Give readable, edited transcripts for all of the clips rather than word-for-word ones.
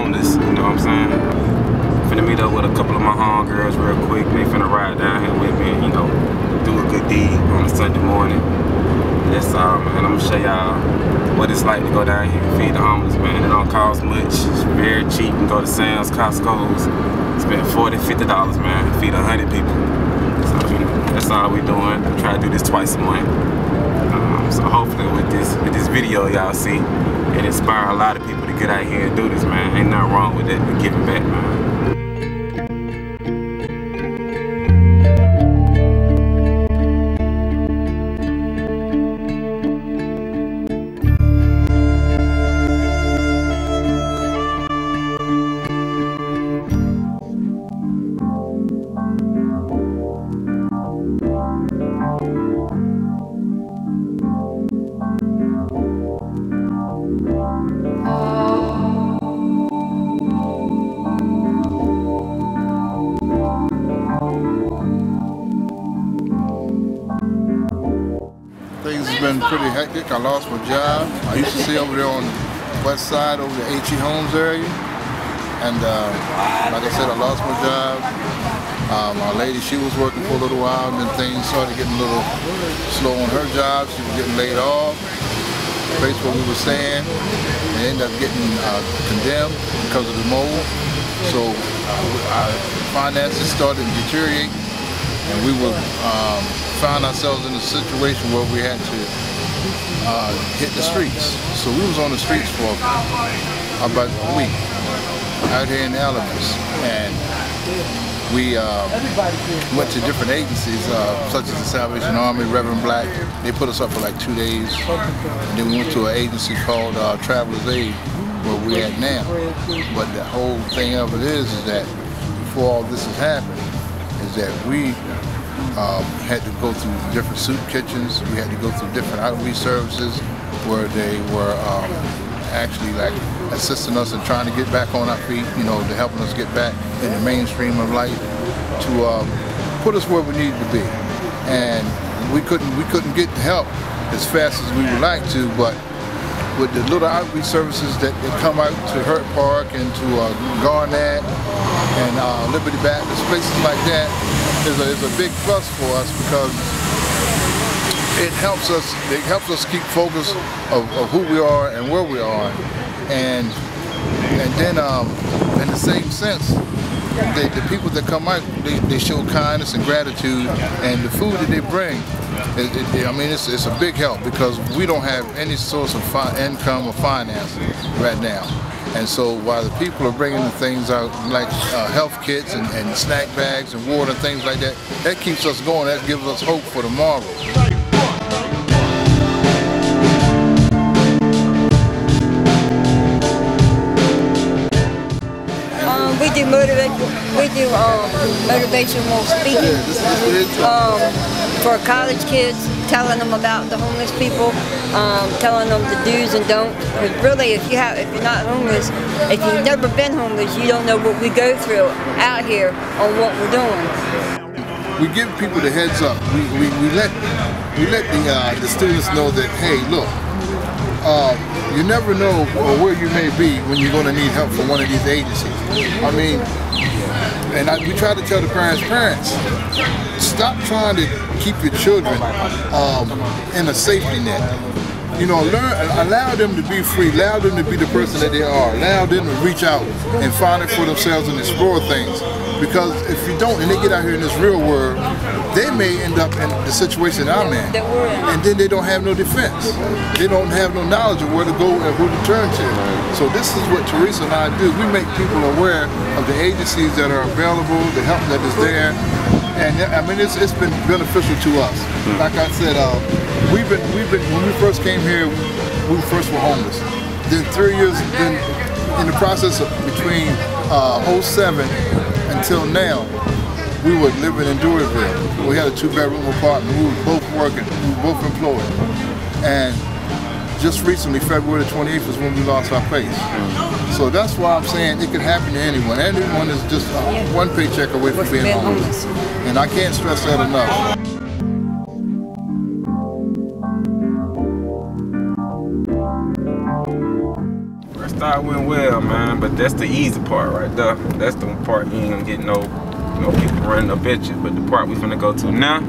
homeless, you know what I'm saying? Finna meet up with a couple of my homegirls real quick. They finna ride down here with me and, you know, do a good deed on a Sunday morning. That's all, man. I'm gonna show y'all what it's like to go down here and feed the homeless, man. It don't cost much. It's very cheap. You can go to Sam's, Costco's. Spend $40, $50, man. Feed 100 people. So, you know, that's all we doing. We try to do this twice a month. So hopefully with this video y'all see, it inspire a lot of people to get out here and do this, man. Ain't nothing wrong with it, but giving back, man. Things has been pretty hectic. I lost my job. I used to stay over there on the west side over the H.E. Holmes area. And like I said, I lost my job. My lady, she was working for a little while, and then things started getting a little slow on her job. She was getting laid off. The place where we were staying, and ended up getting condemned because of the mold. So our finances started to deteriorate, and we were found ourselves in a situation where we had to hit the streets. So we was on the streets for about a week out here in the elements, and we went to different agencies such as the Salvation Army, Reverend Black. They put us up for like 2 days, and then we went to an agency called Travelers Aid, where we're at now. But the whole thing of it is that before all this has happened, is that we had to go through different soup kitchens. We had to go through different outreach services where they were actually like assisting us in trying to get back on our feet, you know, to helping us get back in the mainstream of life, to put us where we needed to be. And we couldn't get the help as fast as we would like to, but with the little outreach services that come out to Hurt Park and to Garnett and Liberty Baptist, places like that, is a big plus for us, because it helps us keep focus of who we are and where we are, and then in the same sense, the people that come out, they show kindness and gratitude, and the food that they bring, I mean, it's a big help, because we don't have any source of income or finance right now. And so while the people are bringing the things out like health kits and snack bags and water and things like that, that keeps us going, that gives us hope for tomorrow. We do motivational speaking for college kids, telling them about the homeless people, telling them the do's and don'ts. Because really, if you're not homeless, if you've never been homeless, you don't know what we go through out here on what we're doing. We give people the heads up. We let the students know that, hey, look, you never know where you may be when you're going to need help from one of these agencies. I mean, and we try to tell the parents, stop trying to keep your children in a safety net. You know, allow them to be free, allow them to be the person that they are, allow them to reach out and find it for themselves and explore things. Because if you don't, and they get out here in this real world, they may end up in the situation I'm in, and then they don't have no defense. They don't have no knowledge of where to go and who to turn to. So this is what Teresa and I do. We make people aware of the agencies that are available, the help that is there, and I mean it's been beneficial to us. Like I said, we've been when we first came here, we first were homeless. Then 3 years in the process of between 07 until now, we were living in Deweyville. We had a 2-bedroom apartment. We were both working. We were both employed. And just recently, February the 28th is when we lost our place. So that's why I'm saying it could happen to anyone. Anyone is just one paycheck away from being homeless. And I can't stress that enough. start went well, man, but that's the easy part right there. That's the part you ain't gonna get no people running up at you. But the part we finna go to now,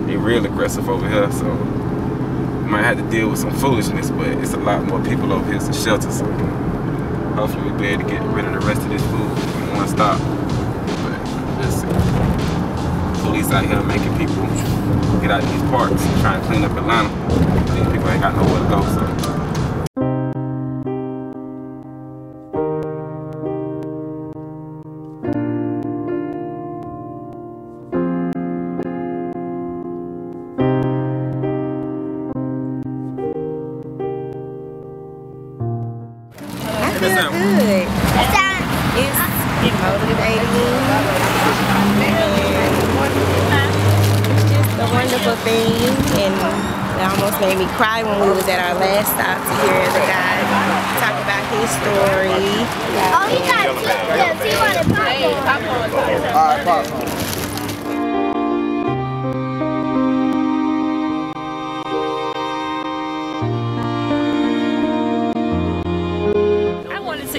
they real aggressive over here, so we might have to deal with some foolishness, but it's a lot more people over here. It's a shelter, so hopefully we'll be able to get rid of the rest of this food in one stop. But let's see. Police out here making people get out these parks, trying to clean up Atlanta. These people ain't got nowhere to go, so. Good. It's motivating. It's just a wonderful thing, and it almost made me cry when we was at our last stop to hear the guy talk about his story. Oh, he got chips. He wanted popcorn. All right, popcorn.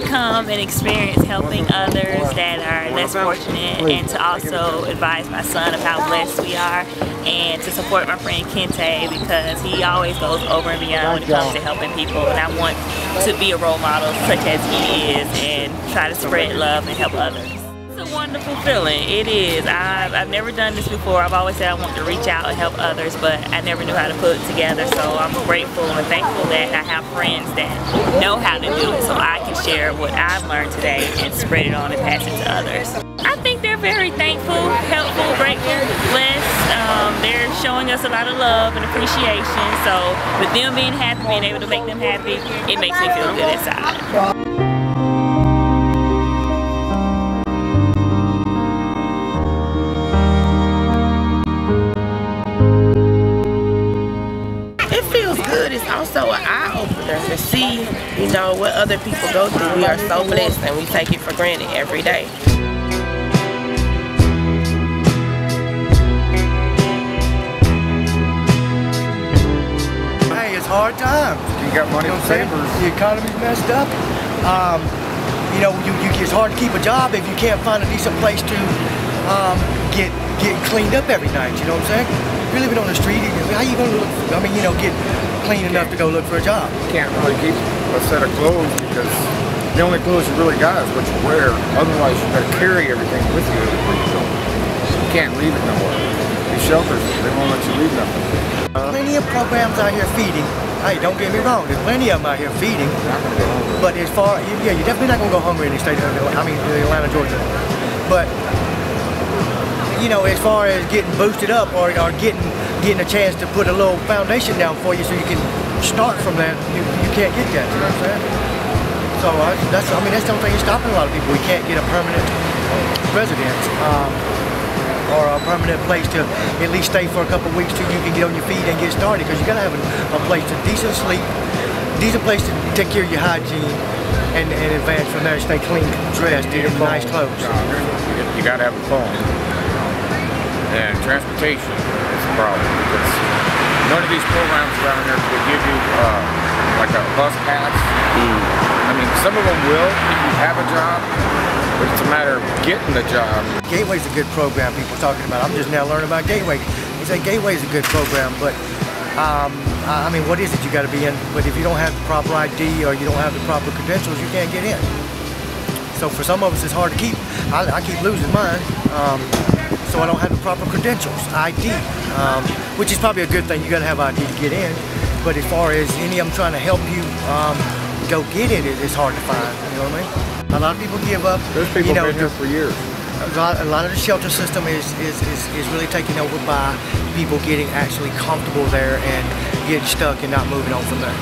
Come and experience helping others that are less fortunate, and to also advise my son of how blessed we are, and to support my friend Kente because he always goes over and beyond when it comes to helping people, and I want to be a role model such as he is and try to spread love and help others. It's a wonderful feeling. It is. I've never done this before. I've always said I want to reach out and help others, but I never knew how to put it together. So I'm grateful and thankful that I have friends that know how to do it, so I can share what I've learned today and spread it on and pass it to others. I think they're very thankful, helpful, grateful, blessed. They're showing us a lot of love and appreciation. So with them being happy, being able to make them happy, it makes me feel good inside. It's also an eye-opener to see, you know, what other people go through. We are so blessed and we take it for granted every day. Hey, it's hard times. You got money on savers. The economy's messed up. You know, it's hard to keep a job if you can't find a decent place to get cleaned up every night. You know what I'm saying? If you're living on the street, how you gonna look? I mean, you know, get clean enough to go look for a job. You can't really keep a set of clothes because the only clothes you really got is what you wear. Otherwise, you got to carry everything with you everywhere you go. You can't leave it nowhere. These shelters, they won't let you leave nothing. Plenty of programs out here feeding. Hey, don't get me wrong. There's plenty of them out here feeding. But as far, yeah, you're definitely not gonna go hungry in the state of Atlanta, Georgia. But you know, as far as getting boosted up or getting a chance to put a little foundation down for you so you can start from that, you can't get that, you know what I'm saying? So that's the only thing that's stopping a lot of people. We can't get a permanent residence or a permanent place to at least stay for a couple of weeks till you can get on your feet and get started, because you gotta have a place to decent sleep, decent place to take care of your hygiene, and advance from there, stay clean, dressed, in nice clothes. You gotta have a phone. And transportation is a problem because none of these programs around here will give you like a bus pass. I mean, some of them will if you have a job, but it's a matter of getting the job. Gateway's a good program people are talking about. I'm just now learning about Gateway. They say Gateway's a good program, but I mean, what is it? You got to be in. But if you don't have the proper ID or you don't have the proper credentials, you can't get in. So for some of us, it's hard to keep. I keep losing mine. So I don't have the proper credentials, ID, which is probably a good thing. You got to have ID to get in. But as far as any of them trying to help you go get it, it's hard to find. You know what I mean? A lot of people give up. Those people have been here for years. A lot of the shelter system is really taken over by people getting actually comfortable there and getting stuck and not moving on from there.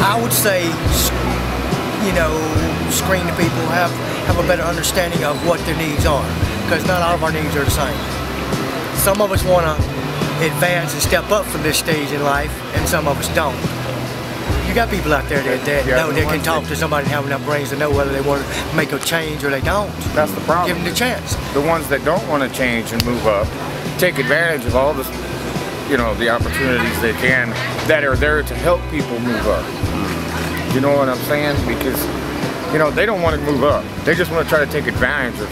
I would say, you know, screen the people, have a better understanding of what their needs are, because not all of our needs are the same. some of us want to advance and step up from this stage in life, and some of us don't. You got people out there that know they can talk to somebody and have enough brains to know whether they want to make a change or they don't. That's the problem. Give them the chance. The ones that don't want to change and move up take advantage of all this, you know, the opportunities they can that are there to help people move up. You know what I'm saying? Because, you know, they don't want to move up. They just want to try to take advantage of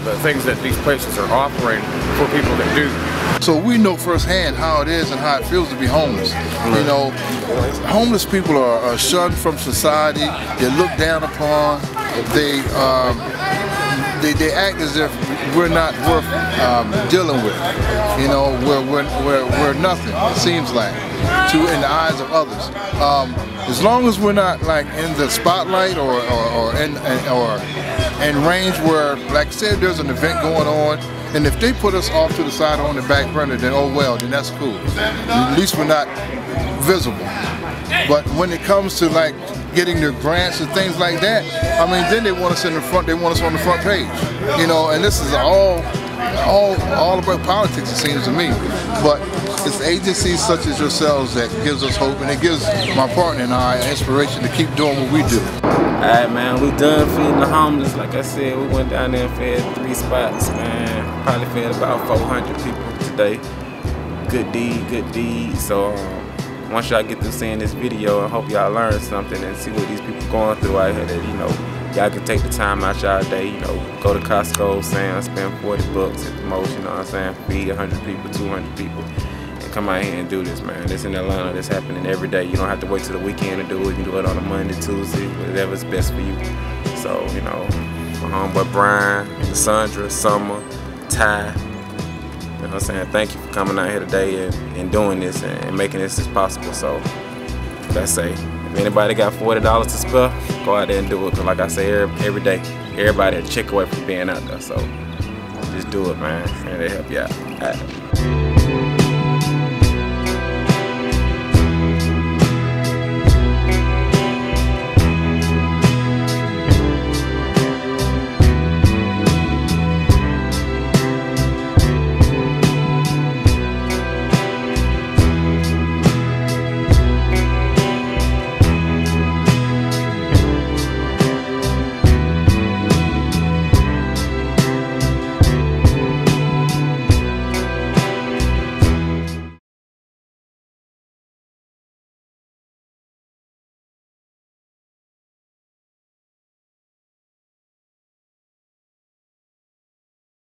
the things that these places are offering for people that do. So we know firsthand how it is and how it feels to be homeless. You know, homeless people are shunned from society. They're looked down upon. They act as if we're not worth dealing with. You know, we're nothing. It seems like in the eyes of others. As long as we're not like in the spotlight or in range where, like I said, there's an event going on. And if they put us off to the side or on the back burner, then oh well, then that's cool. At least we're not visible. But when it comes to like getting their grants and things like that, I mean, then they want us in the front. They want us on the front page. You know, and this is all about politics, it seems to me. But it's agencies such as yourselves that gives us hope, and it gives my partner and I inspiration to keep doing what we do. Alright, man, we done feeding the homeless. Like I said, we went down there and fed 3 spots, man. Probably fed about 400 people today. Good deed, good deed. So once y'all get through seeing this video, I hope y'all learn something and see what these people going through out here. That, you know, y'all can take the time out y'all day. You know, go to Costco, Sam's, spend 40 bucks at the most. You know what I'm saying? Feed 100 people, 200 people. Come out here and do this, man. This in Atlanta, this happening every day. You don't have to wait till the weekend to do it. You can do it on a Monday, Tuesday, whatever's best for you. So, you know, my homeboy Brian, Cassandra, Summer, Ty, you know what I'm saying? Thank you for coming out here today and doing this and making this as possible. So, like I say, if anybody got $40 to spare, go out there and do it. Because like I say, every day, everybody a check away from being out there. So, just do it, man. And they help you out.